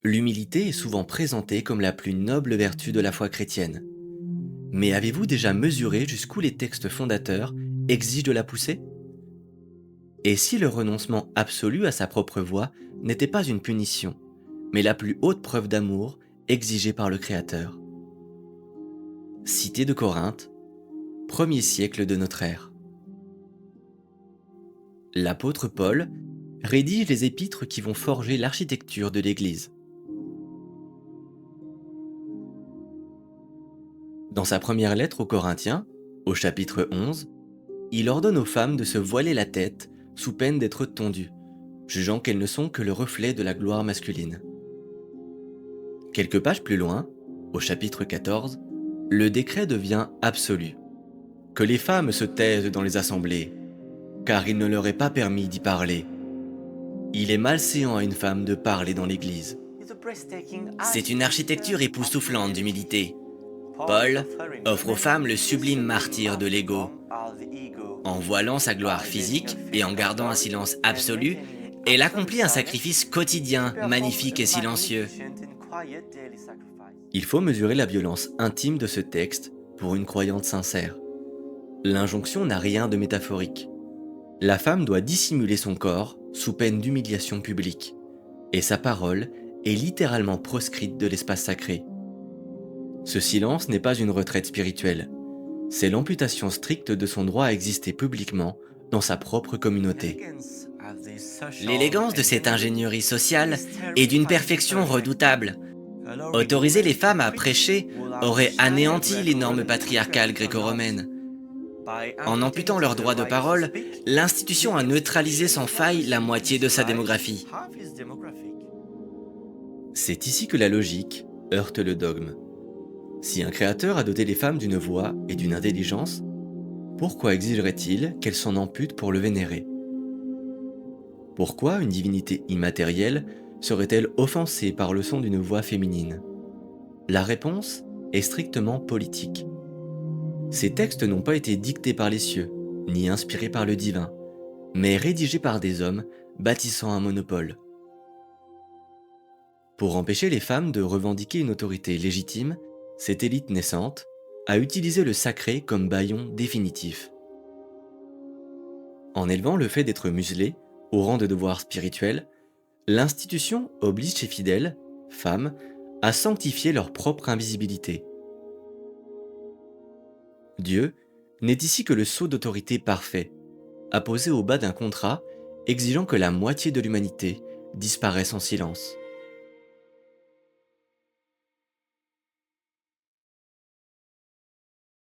L'humilité est souvent présentée comme la plus noble vertu de la foi chrétienne. Mais avez-vous déjà mesuré jusqu'où les textes fondateurs exigent de la pousser? Et si le renoncement absolu à sa propre voix n'était pas une punition, mais la plus haute preuve d'amour exigée par le Créateur? Cité de Corinthe, premier siècle de notre ère. L'apôtre Paul rédige les épîtres qui vont forger l'architecture de l'Église. Dans sa première lettre aux Corinthiens, au chapitre 11, il ordonne aux femmes de se voiler la tête sous peine d'être tondues, jugeant qu'elles ne sont que le reflet de la gloire masculine. Quelques pages plus loin, au chapitre 14, le décret devient absolu. Que les femmes se taisent dans les assemblées, car il ne leur est pas permis d'y parler. Il est malséant à une femme de parler dans l'église. C'est une architecture époustouflante d'humilité. Paul offre aux femmes le sublime martyre de l'ego. En voilant sa gloire physique et en gardant un silence absolu, elle accomplit un sacrifice quotidien, magnifique et silencieux. Il faut mesurer la violence intime de ce texte pour une croyante sincère. L'injonction n'a rien de métaphorique. La femme doit dissimuler son corps sous peine d'humiliation publique, et sa parole est littéralement proscrite de l'espace sacré. Ce silence n'est pas une retraite spirituelle, c'est l'amputation stricte de son droit à exister publiquement dans sa propre communauté. L'élégance de cette ingénierie sociale est d'une perfection redoutable. Autoriser les femmes à prêcher aurait anéanti les normes patriarcales gréco-romaines. En amputant leur droit de parole, l'institution a neutralisé sans faille la moitié de sa démographie. C'est ici que la logique heurte le dogme. Si un créateur a doté les femmes d'une voix et d'une intelligence, pourquoi exigerait-il qu'elles s'en amputent pour le vénérer? Pourquoi une divinité immatérielle serait-elle offensée par le son d'une voix féminine? La réponse est strictement politique. Ces textes n'ont pas été dictés par les cieux, ni inspirés par le divin, mais rédigés par des hommes bâtissant un monopole. Pour empêcher les femmes de revendiquer une autorité légitime, cette élite naissante a utilisé le sacré comme bâillon définitif. En élevant le fait d'être muselé au rang de devoir spirituel, l'institution oblige ses fidèles, femmes, à sanctifier leur propre invisibilité. Dieu n'est ici que le sceau d'autorité parfait, apposé au bas d'un contrat exigeant que la moitié de l'humanité disparaisse en silence.